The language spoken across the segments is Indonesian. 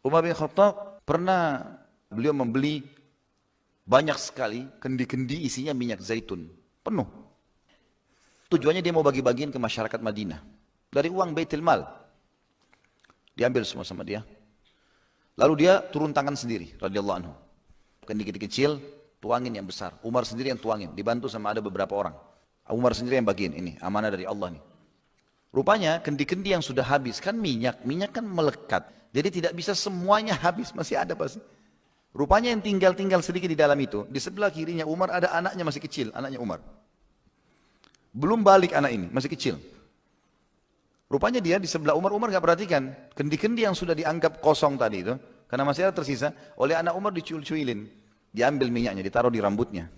Umar bin Khattab pernah beliau membeli banyak sekali kendi-kendi isinya minyak zaitun. Penuh. Tujuannya dia mau bagi-bagiin ke masyarakat Madinah. Dari uang Baitul Mal. Diambil semua sama dia. Lalu dia turun tangan sendiri, radhiyallahu anhu. Kendi-kendi kecil, tuangin yang besar. Umar sendiri yang tuangin, dibantu sama ada beberapa orang. Umar sendiri yang bagiin, ini amanah dari Allah nih. Rupanya kendi-kendi yang sudah habis, kan minyak kan melekat. Jadi tidak bisa semuanya habis, masih ada pasti. Rupanya yang tinggal sedikit di dalam itu, di sebelah kirinya Umar ada anaknya masih kecil, anaknya Umar. Belum balik anak ini, masih kecil. Rupanya dia di sebelah Umar nggak perhatikan. Kendi-kendi yang sudah dianggap kosong tadi itu, karena masih ada tersisa, oleh anak Umar dicuil-cuilin. Diambil minyaknya, ditaruh di rambutnya.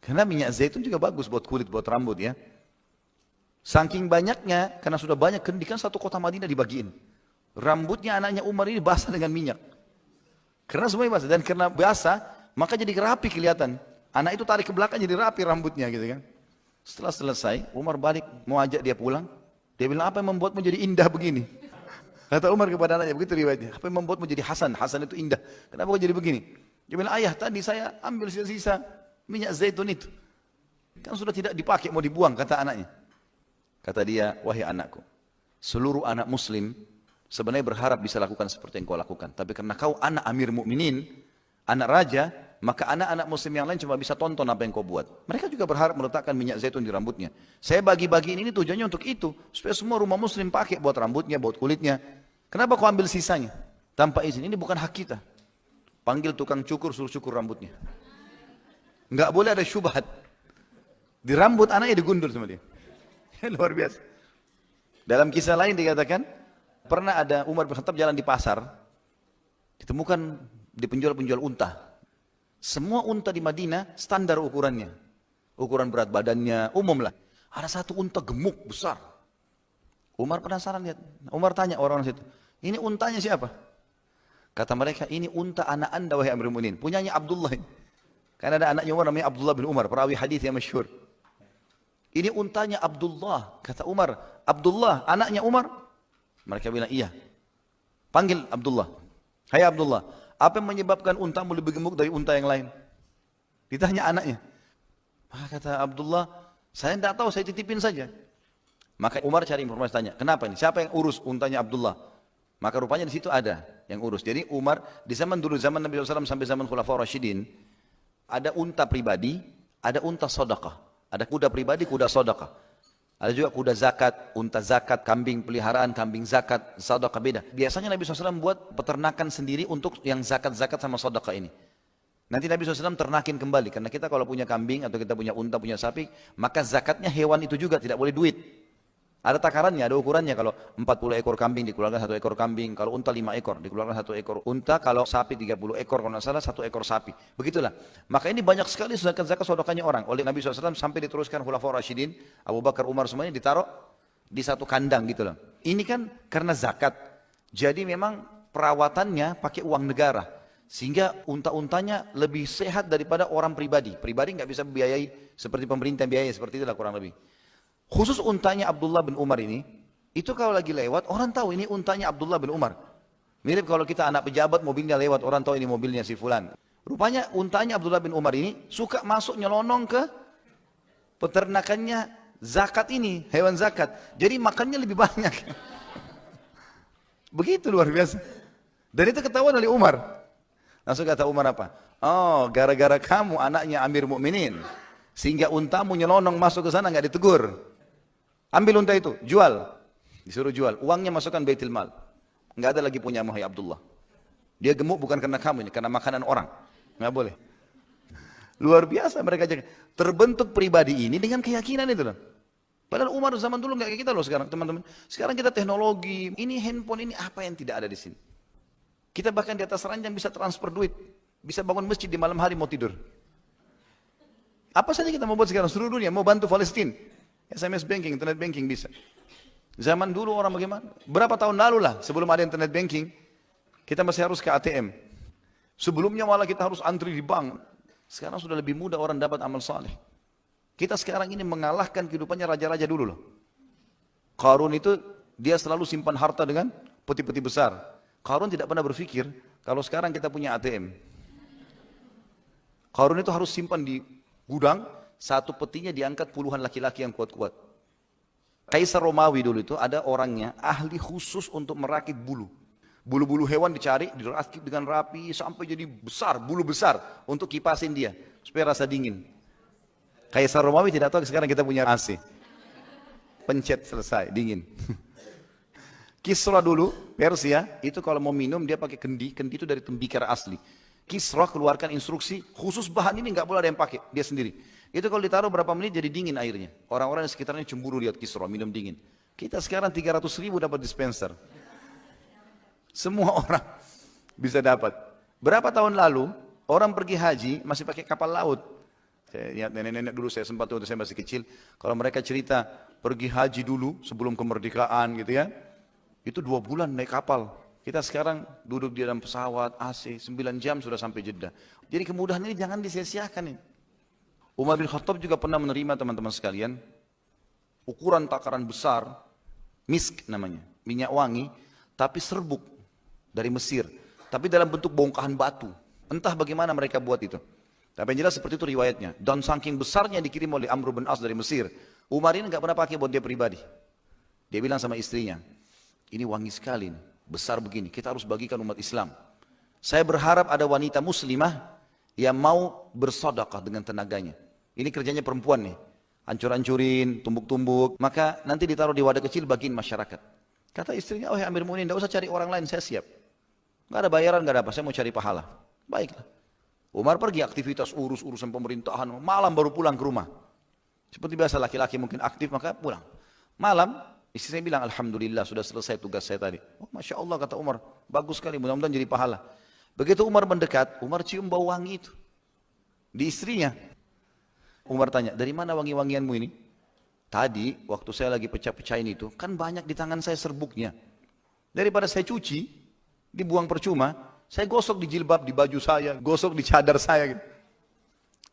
Karena minyak zaitun juga bagus buat kulit, buat rambut ya. Saking banyaknya, karena sudah banyak kendi, kan satu kota Madinah dibagiin. Rambutnya anaknya Umar ini basah dengan minyak. Karena semuanya basah, dan karena basah, maka jadi rapi kelihatan. Anak itu tarik ke belakang jadi rapi rambutnya gitu kan. Setelah selesai, Umar balik, mau ajak dia pulang. Dia bilang, apa yang membuatmu jadi indah begini? Kata Umar kepada anaknya, begitu riwayatnya. Apa yang membuatmu jadi Hasan? Hasan itu indah. Kenapa kau jadi begini? Dia bilang, ayah tadi saya ambil sisa-sisa minyak zaitun itu. Kan sudah tidak dipakai, mau dibuang, kata anaknya. Kata dia, wahai anakku, seluruh anak muslim sebenarnya berharap bisa lakukan seperti yang kau lakukan. Tapi karena kau anak Amir Mukminin, anak raja, maka anak-anak muslim yang lain cuma bisa tonton apa yang kau buat. Mereka juga berharap meletakkan minyak zaitun di rambutnya. Saya bagi-bagiin ini tujuannya untuk itu. Supaya semua rumah muslim pakai buat rambutnya, buat kulitnya. Kenapa kau ambil sisanya? Tanpa izin, ini bukan hak kita. Panggil tukang cukur, suruh cukur rambutnya. Nggak boleh ada syubhat. Di rambut anaknya digundul sama dia. Luar biasa. Dalam kisah lain dikatakan, pernah ada Umar bin Khattab jalan di pasar. Ditemukan di penjual-penjual unta. Semua unta di Madinah standar ukurannya. Ukuran berat badannya, umum lah. Ada satu unta gemuk, besar. Umar penasaran lihat. Umar tanya orang-orang situ, ini untanya siapa? Kata mereka, ini unta anak anda wahai Amirul Mukminin. Punyanya Abdullah. Karena ada anaknya Umar namanya Abdullah bin Umar, perawi hadis yang masyhur. Ini untanya Abdullah. Kata Umar, Abdullah anaknya Umar? Mereka bilang, iya. Panggil Abdullah. Hai Abdullah, apa yang menyebabkan untamu lebih gemuk dari unta yang lain? Ditanya anaknya. Maka kata Abdullah, saya tidak tahu, saya titipin saja. Maka Umar cari informasi, tanya, kenapa ini? Siapa yang urus untanya Abdullah? Maka rupanya di situ ada yang urus. Jadi Umar, di zaman dulu, zaman Nabi SAW sampai zaman Khulafaur Rasyidin, ada unta pribadi, ada unta sedekah. Ada kuda pribadi, kuda sedekah. Ada juga kuda zakat, unta zakat, kambing peliharaan, kambing zakat, sedekah beda. Biasanya Nabi SAW buat peternakan sendiri untuk yang zakat-zakat sama sedekah ini. Nanti Nabi SAW ternakin kembali, karena kita kalau punya kambing atau kita punya unta, punya sapi, maka zakatnya hewan itu juga, tidak boleh duit. Ada takarannya, ada ukurannya. Kalau 40 ekor kambing dikeluarkan 1 ekor kambing, kalau unta 5 ekor dikeluarkan 1 ekor unta, kalau sapi 30 ekor, kalau tidak salah 1 ekor sapi. Begitulah. Maka ini banyak sekali zakat-zakat sedekahnya orang. Oleh Nabi SAW sampai diteruskan Khulafaur Rasyidin, Abu Bakar, Umar semuanya ditaruh di satu kandang gitu loh. Ini kan karena zakat. Jadi memang perawatannya pakai uang negara. Sehingga unta-untanya lebih sehat daripada orang pribadi. Pribadi nggak bisa biayai seperti pemerintah biaya, seperti itulah kurang lebih. Khusus untanya Abdullah bin Umar ini, itu kalau lagi lewat, orang tahu ini untanya Abdullah bin Umar. Mirip kalau kita anak pejabat, mobilnya lewat, orang tahu ini mobilnya si fulan. Rupanya untanya Abdullah bin Umar ini suka masuk nyelonong ke peternakannya zakat ini, hewan zakat. Jadi makannya lebih banyak. Begitu luar biasa. Dan itu ketahuan oleh Umar. Langsung kata Umar apa? Oh, gara-gara kamu anaknya Amir Mukminin, sehingga untamu nyelonong masuk ke sana nggak ditegur. Ambil unta itu, jual. Disuruh jual, uangnya masukkan Baitul Mal. Nggak ada lagi punya Muhammad Abdullah. Dia gemuk bukan karena kamu ini, karena makanan orang. Nggak boleh. Luar biasa mereka jaga. Terbentuk pribadi ini dengan keyakinan itu loh. Padahal Umar zaman dulu nggak kayak kita loh sekarang teman-teman. Sekarang kita teknologi, ini handphone, ini apa yang tidak ada di sini. Kita bahkan di atas ranjang bisa transfer duit. Bisa bangun masjid di malam hari mau tidur. Apa saja kita mau buat sekarang, seluruh dunia mau bantu Palestina. SMS banking, internet banking bisa. Zaman dulu orang bagaimana? Berapa tahun lalu lah sebelum ada internet banking, kita masih harus ke ATM. Sebelumnya malah kita harus antri di bank. Sekarang sudah lebih mudah orang dapat amal saleh. Kita sekarang ini mengalahkan kehidupannya raja-raja dulu loh. Qarun itu dia selalu simpan harta dengan peti-peti besar. Qarun tidak pernah berpikir, kalau sekarang kita punya ATM. Qarun itu harus simpan di gudang, satu petinya diangkat puluhan laki-laki yang kuat-kuat. Kaisar Romawi dulu itu ada orangnya, ahli khusus untuk merakit bulu. Bulu-bulu hewan dicari, dirakit dengan rapi, sampai jadi besar, bulu besar, untuk kipasin dia, supaya rasa dingin. Kaisar Romawi tidak tahu sekarang kita punya AC. Pencet selesai, dingin. Kisra dulu, Persia, itu kalau mau minum dia pakai kendi, kendi itu dari tembikar asli. Kisra keluarkan instruksi, khusus bahan ini nggak boleh ada yang pakai, dia sendiri. Itu kalau ditaruh berapa menit jadi dingin airnya. Orang-orang di sekitarnya cemburu lihat Kisra minum dingin. Kita sekarang 300.000 dapat dispenser. Semua orang bisa dapat. Berapa tahun lalu, orang pergi haji masih pakai kapal laut. Saya lihat nenek-nenek dulu, saya sempat waktu saya masih kecil. Kalau mereka cerita, pergi haji dulu sebelum kemerdekaan gitu ya. Itu 2 bulan naik kapal. Kita sekarang duduk di dalam pesawat, AC, 9 jam sudah sampai Jeddah. Jadi kemudahan ini jangan disia-siakan ini. Umar bin Khattab juga pernah menerima teman-teman sekalian, ukuran takaran besar, misk namanya, minyak wangi, tapi serbuk dari Mesir. Tapi dalam bentuk bongkahan batu. Entah bagaimana mereka buat itu. Tapi yang jelas seperti itu riwayatnya. Dan saking besarnya dikirim oleh Amr bin As dari Mesir. Umar ini nggak pernah pakai buat dia pribadi. Dia bilang sama istrinya, ini wangi sekali, besar begini, kita harus bagikan umat Islam. Saya berharap ada wanita muslimah yang mau bersedekah dengan tenaganya. Ini kerjanya perempuan nih, hancur-hancurin, tumbuk-tumbuk, maka nanti ditaruh di wadah kecil bagiin masyarakat. Kata istrinya, oh Amir Mu'minin, tidak usah cari orang lain, saya siap. Nggak ada bayaran, nggak ada apa, saya mau cari pahala. Baiklah. Umar pergi aktivitas urusan pemerintahan, malam baru pulang ke rumah. Seperti biasa laki-laki mungkin aktif, maka pulang. Malam, istri saya bilang, alhamdulillah sudah selesai tugas saya tadi. Oh Masya Allah kata Umar, bagus sekali, mudah-mudahan jadi pahala. Begitu Umar mendekat, Umar cium bau wangi itu. Di istrinya. Umar tanya, dari mana wangi-wangianmu ini? Tadi, waktu saya lagi pecah-pecahin itu, kan banyak di tangan saya serbuknya. Daripada saya cuci, dibuang percuma, saya gosok di jilbab, di baju saya, gosok di cadar saya. Gitu.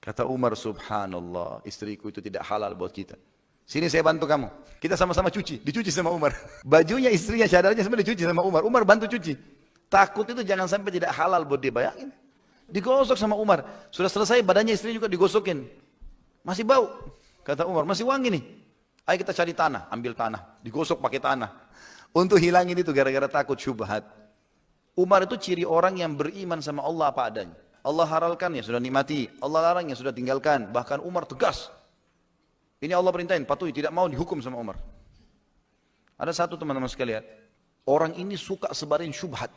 Kata Umar, subhanallah, istriku itu tidak halal buat kita. Sini saya bantu kamu. Kita sama-sama cuci. Dicuci sama Umar. Bajunya, istrinya, cadarnya semua dicuci sama Umar. Umar bantu cuci. Takut itu jangan sampai tidak halal buat dia. Bayangin. Digosok sama Umar. Sudah selesai badannya istrinya juga digosokin. Masih bau. Kata Umar, masih wangi nih. Ayo kita cari tanah. Ambil tanah. Digosok pakai tanah. Untuk hilangin itu gara-gara takut syubhat. Umar itu ciri orang yang beriman sama Allah apa adanya. Allah halalkan ya sudah nikmati. Allah larang ya sudah tinggalkan. Bahkan Umar tegas. Ini Allah perintahin, patuhi, tidak mau dihukum sama Umar. Ada satu teman-teman sekalian, orang ini suka sebarin syubhat.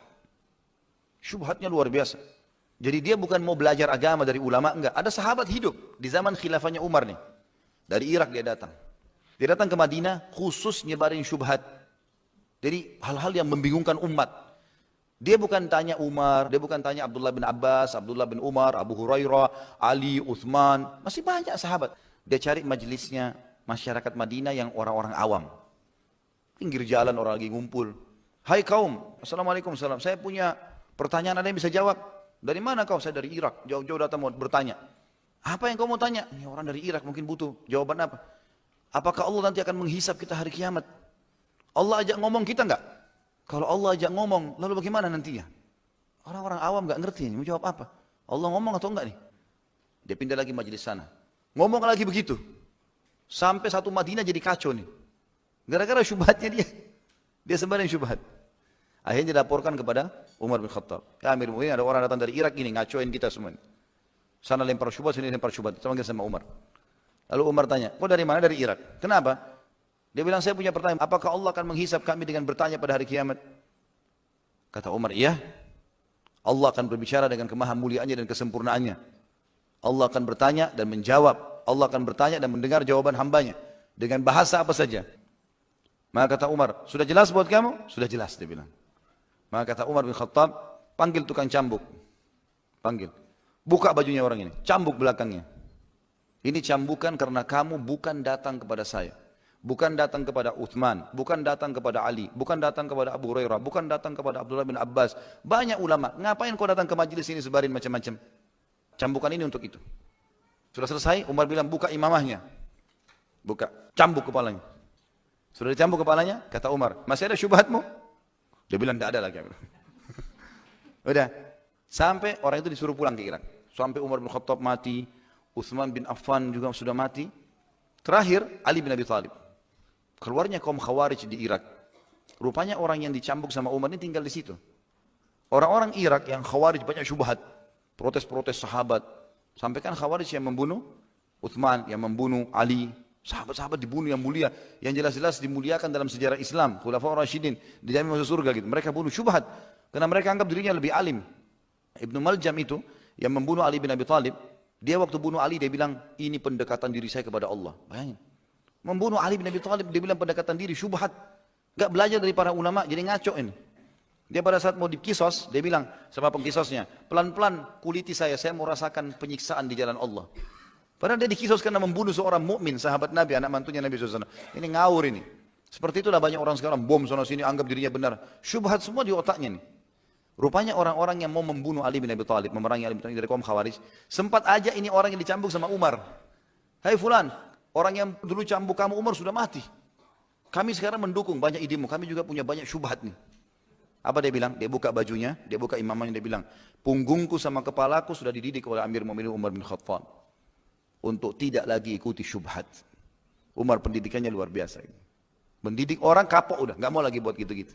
Syubhatnya luar biasa. Jadi dia bukan mau belajar agama dari ulama, enggak. Ada sahabat hidup di zaman khilafahnya Umar nih. Dari Irak dia datang. Dia datang ke Madinah khusus nyebarin syubhat. Jadi hal-hal yang membingungkan umat. Dia bukan tanya Umar, dia bukan tanya Abdullah bin Abbas, Abdullah bin Umar, Abu Hurairah, Ali, Uthman. Masih banyak sahabat. Dia cari majelisnya masyarakat Madinah yang orang-orang awam. Pinggir jalan orang lagi ngumpul. Hai kaum, assalamualaikum, salam. Saya punya pertanyaan, ada yang bisa jawab? Dari mana kau? Saya dari Irak. Jauh-jauh datang mau bertanya. Apa yang kau mau tanya? Ini orang dari Irak mungkin butuh jawaban apa? Apakah Allah nanti akan menghisap kita hari kiamat? Allah ajak ngomong kita enggak? Kalau Allah ajak ngomong, lalu bagaimana nantinya? Orang-orang awam enggak ngerti ini, mau jawab apa? Allah ngomong atau enggak nih? Dia pindah lagi majelis sana. Ngomong lagi begitu. Sampai satu Madinah jadi kacau nih. Gara-gara syubhatnya dia. Dia sebarin syubhat. Akhirnya dilaporkan kepada Umar bin Khattab. Ya Amir Mu'minin, ada orang datang dari Irak ini, ngacoin kita semua. Sana lempar syubhat, sini lempar syubhat. Kita panggil sama Umar. Lalu Umar tanya, kau dari mana? Dari Irak. Kenapa? Dia bilang, saya punya pertanyaan. Apakah Allah akan menghisap kami dengan bertanya pada hari kiamat? Kata Umar, iya. Allah akan berbicara dengan kemahamuliaannya dan kesempurnaannya. Allah akan bertanya dan menjawab. Allah akan bertanya dan mendengar jawaban hambanya. Dengan bahasa apa saja. Maka kata Umar, sudah jelas buat kamu? Sudah jelas, dia bilang. Maka kata Umar bin Khattab, panggil tukang cambuk. Panggil. Buka bajunya orang ini. Cambuk belakangnya. Ini cambukan karena kamu bukan datang kepada saya. Bukan datang kepada Uthman. Bukan datang kepada Ali. Bukan datang kepada Abu Hurairah. Bukan datang kepada Abdullah bin Abbas. Banyak ulama. Ngapain kau datang ke majelis ini sebarin macam-macam? Cambukan ini untuk itu. Sudah selesai, Umar bilang buka imamahnya. Buka, cambuk kepalanya. Sudah dicambuk kepalanya, kata Umar, masih ada syubhatmu? Dia bilang tidak ada lagi. Udah. Sampai orang itu disuruh pulang ke Irak. Sampai Umar bin Khattab mati, Utsman bin Affan juga sudah mati. Terakhir Ali bin Abi Thalib. Keluarnya kaum Khawarij di Irak. Rupanya orang yang dicambuk sama Umar ini tinggal di situ. Orang-orang Irak yang Khawarij banyak syubhat, protes-protes sahabat. Sampai kan Khawarij yang membunuh Utsman, yang membunuh Ali, sahabat-sahabat dibunuh yang mulia, yang jelas-jelas dimuliakan dalam sejarah Islam, Khulafaur Rasyidin, dijamin masuk surga gitu. Mereka bunuh syubhat karena mereka anggap dirinya lebih alim. Ibnu Maljam itu yang membunuh Ali bin Abi Thalib, dia waktu bunuh Ali dia bilang ini pendekatan diri saya kepada Allah. Bayangin. Membunuh Ali bin Abi Thalib dia bilang pendekatan diri, syubhat. Gak belajar dari para ulama, jadi ngaco ini. Dia pada saat mau dikisos, dia bilang sama pengkisosnya, pelan-pelan kuliti saya mau rasakan penyiksaan di jalan Allah. Padahal dia dikisos karena membunuh seorang mukmin, sahabat Nabi, anak mantunya Nabi SAW. Ini ngawur ini. Seperti itulah banyak orang sekarang bom sana sini anggap dirinya benar. Syubhat semua di otaknya nih. Rupanya orang-orang yang mau membunuh Ali bin Abi Thalib, memerangi Ali bin Abi Thalib dari kaum Khawarij, sempat aja ini orang yang dicambuk sama Umar. Hai fulan, orang yang dulu cambuk kamu Umar sudah mati. Kami sekarang mendukung banyak idemu, kami juga punya banyak syubhat nih. Apa dia bilang? Dia buka bajunya, dia buka imamahnya, dia bilang, punggungku sama kepalaku sudah dididik oleh Amir Mu'minin Umar bin Khattab untuk tidak lagi ikuti syubhat. Umar pendidikannya luar biasa. Mendidik orang kapok udah, nggak mau lagi buat gitu-gitu.